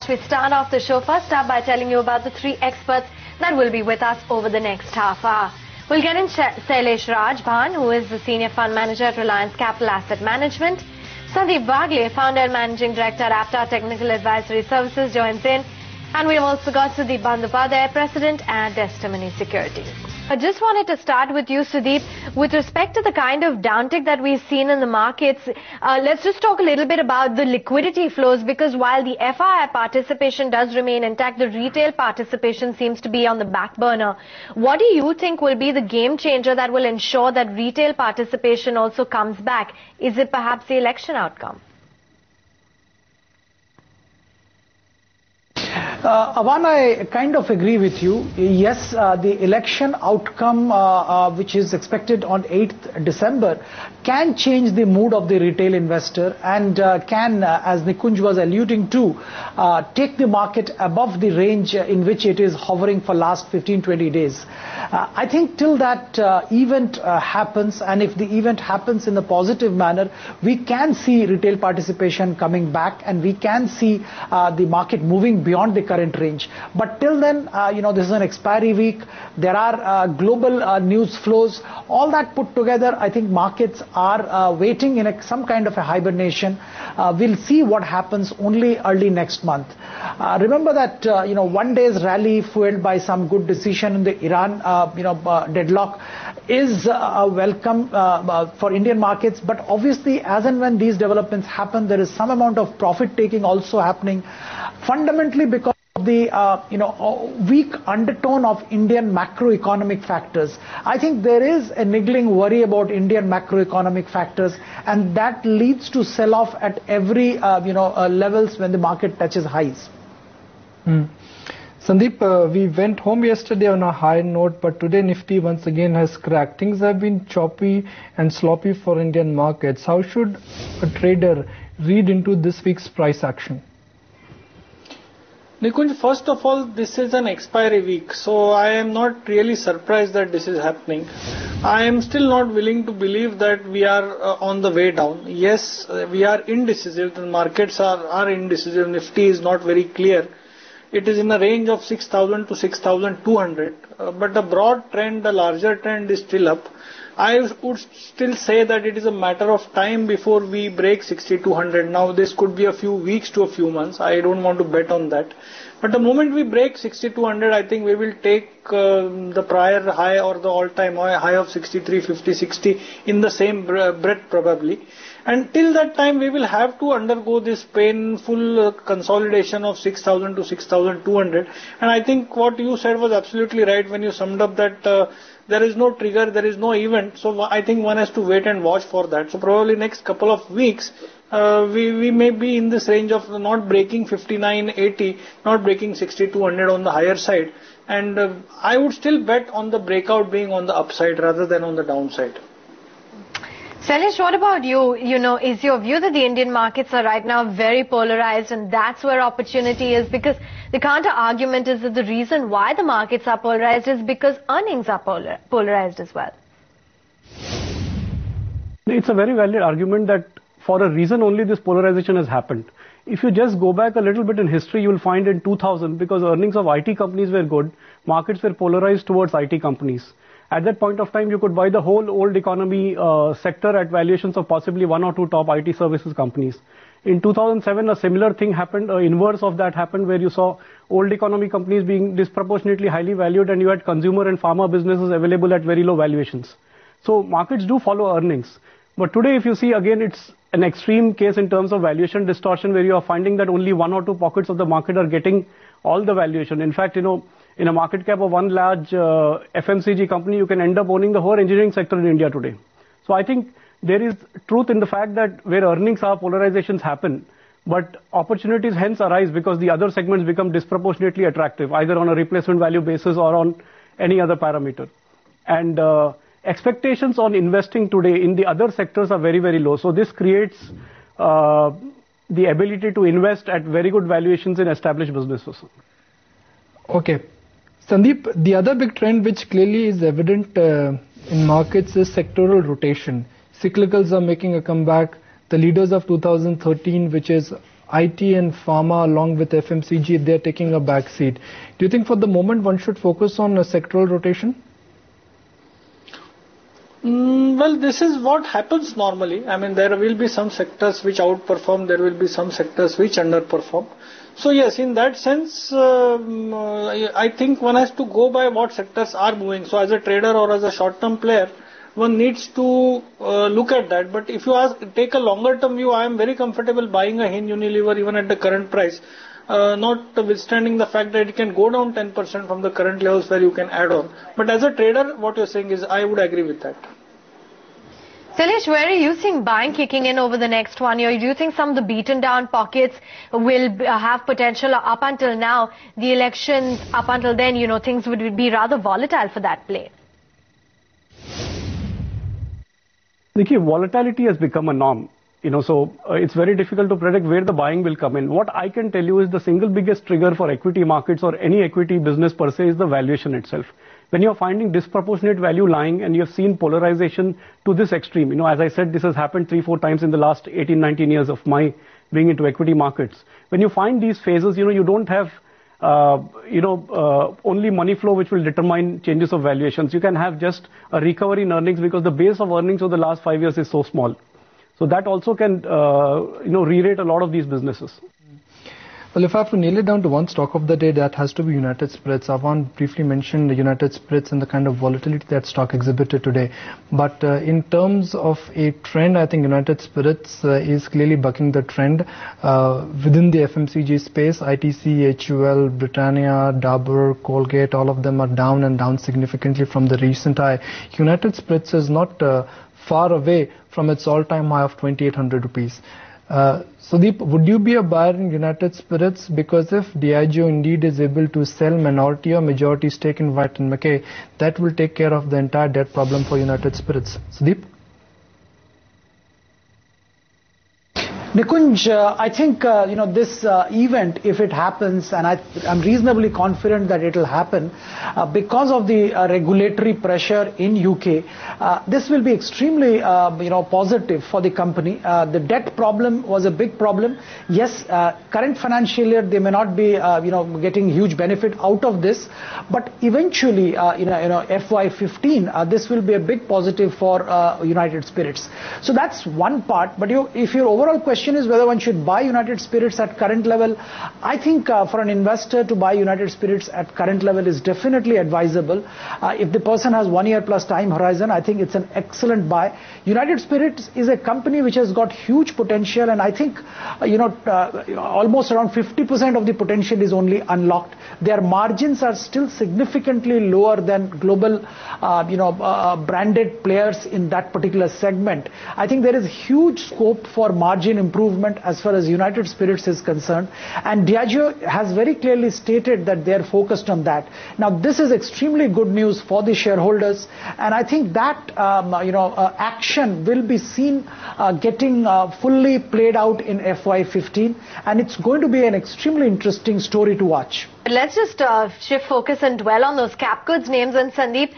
We start off the show first up by telling you about the three experts that will be with us over the next half hour. We'll get in Shailesh Rajbhan, who is the Senior Fund Manager at Reliance Capital Asset Management. Sandeep Bagle, Founder and Managing Director at Apta Technical Advisory Services, joins in. And we've also got Sudeep Bandyopadhyay, President at Testimony Securities. I just wanted to start with you, Sudeep. With respect to the kind of downtick that we've seen in the markets, let's just talk a little bit about the liquidity flows, because while the FII participation does remain intact, the retail participation seems to be on the back burner. What do you think will be the game changer that will ensure that retail participation also comes back? Is it perhaps the election outcome? Avan, I kind of agree with you. Yes, the election outcome, which is expected on 8th December, can change the mood of the retail investor and can, as Nikunj was alluding to, take the market above the range in which it is hovering for last 15-20 days. I think till that event happens, and if the event happens in a positive manner, we can see retail participation coming back, and we can see the market moving beyond the current range. But till then, this is an expiry week. There are global news flows. All that put together, I think markets are waiting in some kind of a hibernation. We'll see what happens only early next month. Remember that, one day's rally fueled by some good decision in the Iran, deadlock is welcome for Indian markets. But obviously, as and when these developments happen, there is some amount of profit taking also happening, fundamentally because of the weak undertone of Indian macroeconomic factors. I think there is a niggling worry about Indian macroeconomic factors, and that leads to sell-off at every levels when the market touches highs. Sandeep, we went home yesterday on a high note, but today Nifty once again has cracked. Things have been choppy and sloppy for Indian markets. How should a trader read into this week's price action? Nikunj, first of all, this is an expiry week, so I am not really surprised that this is happening. I am still not willing to believe that we are on the way down. Yes, we are indecisive. The markets are indecisive. Nifty is not very clear. It is in a range of 6,000 to 6,200. But the broad trend, the larger trend is still up. I would still say that it is a matter of time before we break 6,200. Now, this could be a few weeks to a few months. I don't want to bet on that. But the moment we break 6,200, I think we will take the prior high or the all-time high of 63.50, 60 in the same breath probably. And till that time, we will have to undergo this painful consolidation of 6,000 to 6,200. And I think what you said was absolutely right when you summed up that there is no trigger, there is no event. So I think one has to wait and watch for that. So probably next couple of weeks, we may be in this range of not breaking 59.80, not breaking 6,200 on the higher side. And I would still bet on the breakout being on the upside rather than on the downside. Shailesh, what about you? Is your view that the Indian markets are right now very polarized, and that's where opportunity is? Because the counter argument is that the reason why the markets are polarized is because earnings are polarized as well. It's a very valid argument that for a reason only this polarization has happened. If you just go back a little bit in history, you will find in 2000, because earnings of IT companies were good, markets were polarized towards IT companies. At that point of time, you could buy the whole old economy sector at valuations of possibly one or two top IT services companies. In 2007, a similar thing happened, inverse of that happened, where you saw old economy companies being disproportionately highly valued, and you had consumer and pharma businesses available at very low valuations. So markets do follow earnings. But today, if you see, again, it's an extreme case in terms of valuation distortion, where you are finding that only one or two pockets of the market are getting all the valuation. In fact, in a market cap of one large FMCG company, you can end up owning the whole engineering sector in India today. So I think there is truth in the fact that where earnings are, polarizations happen, but opportunities hence arise because the other segments become disproportionately attractive, either on a replacement value basis or on any other parameter. And expectations on investing today in the other sectors are very, very low. So this creates the ability to invest at very good valuations in established businesses. Okay. Sandeep, the other big trend which clearly is evident in markets is sectoral rotation. Cyclicals are making a comeback. The leaders of 2013, which is IT and pharma along with FMCG, they're taking a back seat. Do you think for the moment one should focus on a sectoral rotation? Well, this is what happens normally. I mean, there will be some sectors which outperform, there will be some sectors which underperform. So yes, in that sense, I think one has to go by what sectors are moving. So as a trader or as a short-term player, one needs to look at that. But if you take a longer-term view, I am very comfortable buying a Hin Unilever even at the current price. Notwithstanding the fact that it can go down 10% from the current levels where you can add on. But as a trader, what you're saying is, I would agree with that. Shailesh, where are you seeing buying kicking in over the next 1 year? Do you think some of the beaten down pockets will have potential? Up until now, the elections, up until then, things would be rather volatile for that play. Nikki, volatility has become a norm. So it's very difficult to predict where the buying will come in. What I can tell you is the single biggest trigger for equity markets or any equity business per se is the valuation itself. When you're finding disproportionate value lying and you have seen polarization to this extreme, as I said, this has happened 3-4 times in the last 18-19 years of my being into equity markets. When you find these phases, you don't have, only money flow which will determine changes of valuations. You can have just a recovery in earnings because the base of earnings over the last 5 years is so small. So that also can, re-rate a lot of these businesses. Well, if I have to nail it down to one stock of the day, that has to be United Spirits. Avan briefly mentioned the United Spirits and the kind of volatility that stock exhibited today. But in terms of a trend, I think United Spirits is clearly bucking the trend within the FMCG space. ITC, HUL, Britannia, Dabur, Colgate, all of them are down and down significantly from the recent high. United Spirits is not far away from its all-time high of 2,800 rupees. Sudeep, would you be a buyer in United Spirits? Because if Diageo indeed is able to sell minority or majority stake in White & McKay, that will take care of the entire debt problem for United Spirits. Sudeep? Nikunj, I think, this event, if it happens, and I'm reasonably confident that it will happen, because of the regulatory pressure in UK, this will be extremely, positive for the company. The debt problem was a big problem. Yes, current financial year, they may not be, getting huge benefit out of this, but eventually, FY15, this will be a big positive for United Spirits. So that's one part, but if your overall question is whether one should buy United Spirits at current level, I think for an investor to buy United Spirits at current level is definitely advisable. If the person has 1 year plus time horizon, I think it's an excellent buy. United Spirits is a company which has got huge potential, and I think almost around 50% of the potential is only unlocked. Their margins are still significantly lower than global branded players in that particular segment. I think there is huge scope for margin improvement as far as United Spirits is concerned, and Diageo has very clearly stated that they are focused on that. Now this is extremely good news for the shareholders, and I think that action will be seen getting fully played out in FY15, and it's going to be an extremely interesting story to watch. Let's just shift focus and dwell on those cap goods names. And Sandeep,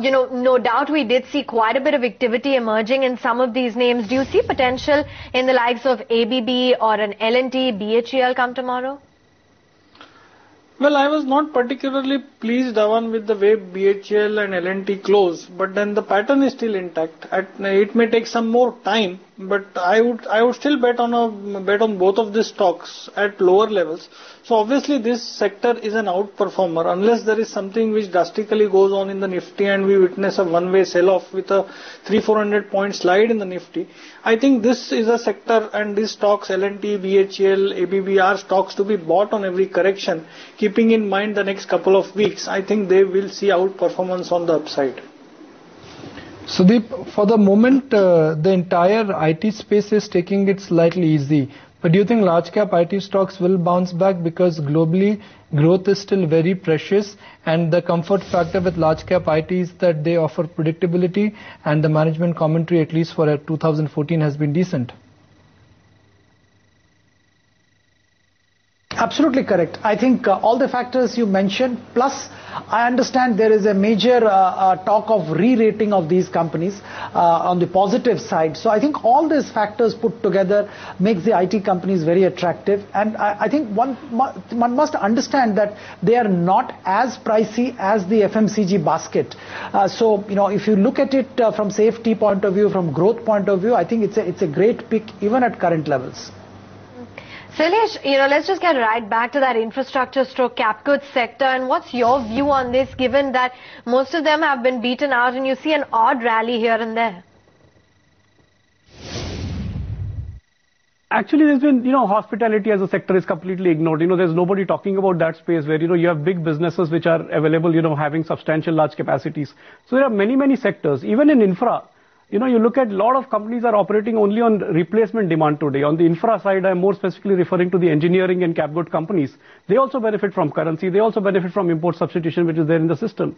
no doubt we did see quite a bit of activity emerging in some of these names. Do you see potential in the likes of ABB or an L&T, BHEL come tomorrow? Well, I was not particularly pleased, Avan, with the way BHEL and L&T closed, but then the pattern is still intact. It may take some more time, but I would still bet on both of these stocks at lower levels. So obviously this sector is an outperformer unless there is something which drastically goes on in the Nifty and we witness a one-way sell-off with a 300-400 point slide in the Nifty. I think this is a sector, and these stocks L&T, BHEL, ABB are stocks to be bought on every correction. Keeping in mind the next couple of weeks, I think they will see outperformance on the upside. Sudeep, for the moment, the entire IT space is taking it slightly easy. But do you think large cap IT stocks will bounce back, because globally growth is still very precious, and the comfort factor with large cap IT is that they offer predictability, and the management commentary, at least for 2014, has been decent? Absolutely correct. I think all the factors you mentioned, plus I understand there is a major talk of re-rating of these companies on the positive side. So I think all these factors put together makes the IT companies very attractive. And I think one must understand that they are not as pricey as the FMCG basket. So, if you look at it from safety point of view, from growth point of view, I think it's a great pick even at current levels. Sailesh, let's just get right back to that infrastructure stroke cap goods sector, and what's your view on this, given that most of them have been beaten out and you see an odd rally here and there? Actually, there's been, hospitality as a sector is completely ignored. There's nobody talking about that space where, you have big businesses which are available, having substantial large capacities. So there are many, many sectors, even in infra. You look at a lot of companies are operating only on replacement demand today. On the infra side, I'm more specifically referring to the engineering and cap good companies. They also benefit from currency. They also benefit from import substitution, which is there in the system.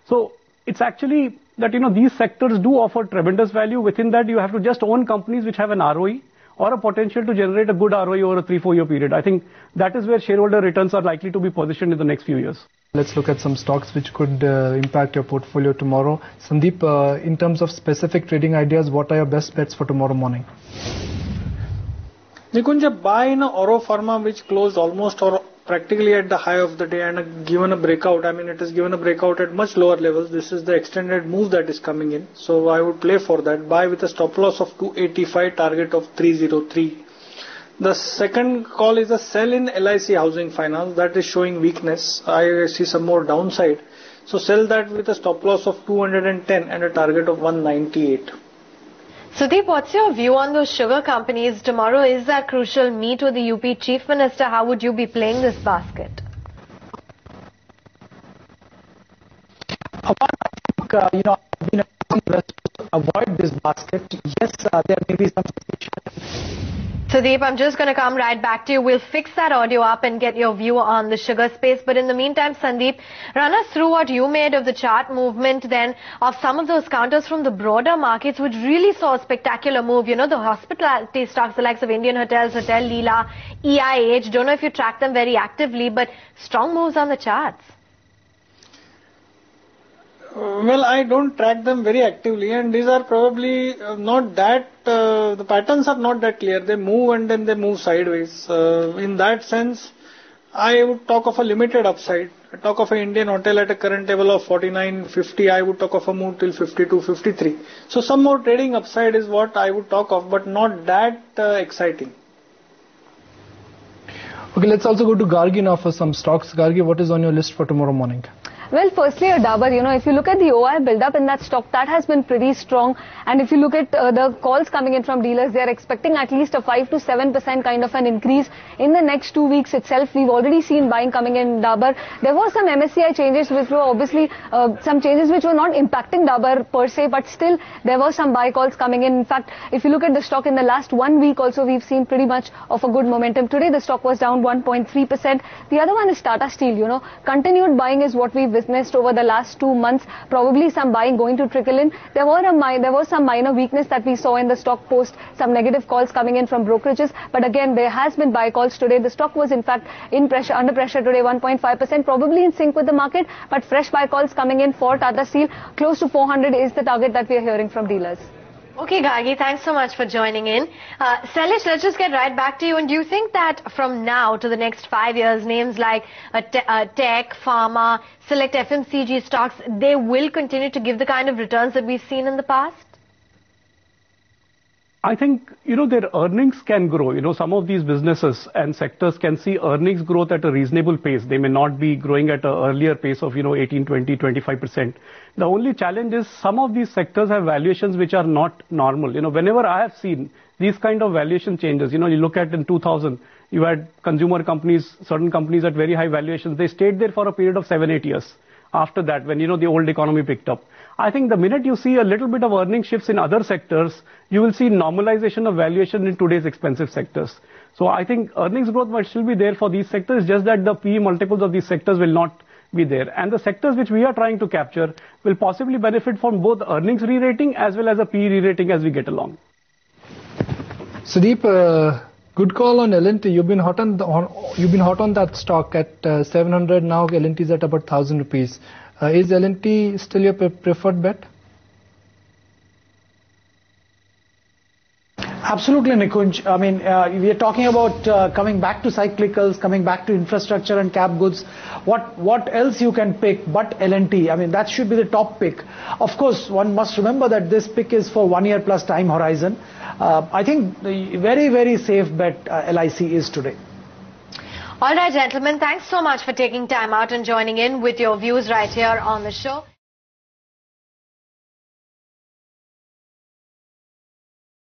So it's actually that, these sectors do offer tremendous value. Within that, you have to just own companies which have an ROE or a potential to generate a good ROE over a 3-4 year period. I think that is where shareholder returns are likely to be positioned in the next few years. Let's look at some stocks which could impact your portfolio tomorrow. Sandeep, in terms of specific trading ideas, what are your best bets for tomorrow morning? Nikunja, buy in Oro Pharma, which closed almost or practically at the high of the day and given a breakout. I mean, it has given a breakout at much lower levels. This is the extended move that is coming in. So I would play for that. Buy with a stop loss of 285, target of 303. The second call is a sell in LIC Housing Finance. That is showing weakness. I see some more downside. So sell that with a stop loss of 210 and a target of 198. Sudeep, what's your view on those sugar companies? Tomorrow is that crucial meet with the UP Chief Minister. How would you be playing this basket? I think, avoid this basket. Yes, there may be some suspicion. Sudeep, I'm just going to come right back to you. We'll fix that audio up and get your view on the sugar space. But in the meantime, Sandeep, run us through what you made of the chart movement then of some of those counters from the broader markets, which really saw a spectacular move. The hospitality stocks, the likes of Indian Hotels, Hotel Leela, EIH. Don't know if you track them very actively, but strong moves on the charts. Well, I don't track them very actively, and these are probably not that, the patterns are not that clear. They move and then they move sideways. In that sense, I would talk of a limited upside. I talk of an Indian hotel at a current level of 49.50. I would talk of a move till 52.53. So some more trading upside is what I would talk of, but not that exciting. Okay, let's also go to Gargi now for some stocks. Gargi, what is on your list for tomorrow morning? Well, firstly, a Dabur, if you look at the OI build-up in that stock, that has been pretty strong. And if you look at the calls coming in from dealers, they are expecting at least a 5 to 7% kind of an increase in the next 2 weeks itself. We've already seen buying coming in Dabur. There were some MSCI changes which were obviously some changes which were not impacting Dabur per se, but still there were some buy calls coming in. In fact, if you look at the stock in the last 1 week also, we've seen pretty much of a good momentum. Today, the stock was down 1.3%. The other one is Tata Steel, continued buying is what we've witnessed over the last 2 months. Probably some buying going to trickle in. There was some minor weakness that we saw in the stock post, some negative calls coming in from brokerages. But again, there has been buy calls today. The stock was in fact under pressure today, 1.5%, probably in sync with the market. But fresh buy calls coming in for Tata Steel. Close to 400 is the target that we are hearing from dealers. Okay, Gargi, thanks so much for joining in. Sailesh, let's just get right back to you. And do you think that from now to the next 5 years, names like tech, pharma, select FMCG stocks, they will continue to give the kind of returns that we've seen in the past? I think, their earnings can grow. Some of these businesses and sectors can see earnings growth at a reasonable pace. They may not be growing at an earlier pace of, 18, 20, 25%. The only challenge is some of these sectors have valuations which are not normal. Whenever I have seen these kind of valuation changes, you look at in 2000, you had consumer companies, certain companies at very high valuations. They stayed there for a period of 7-8 years. After that, when, the old economy picked up. I think the minute you see a little bit of earning shifts in other sectors, you will see normalization of valuation in today's expensive sectors. So I think earnings growth might still be there for these sectors, just that the PE multiples of these sectors will not be there. And the sectors which we are trying to capture will possibly benefit from both earnings re-rating as well as a PE re-rating as we get along. Sudeep, Good call on L&T. You've been hot on that stock at 700 now. L&T is at about 1,000 rupees. Is L&T still your preferred bet? Absolutely, Nikunj. I mean, we are talking about coming back to cyclicals, coming back to infrastructure and cap goods. What else you can pick but L&T? I mean, that should be the top pick. Of course, one must remember that this pick is for 1 year plus time horizon. I think the very, very safe bet LIC is today. All right, gentlemen, thanks so much for taking time out and joining in with your views right here on the show.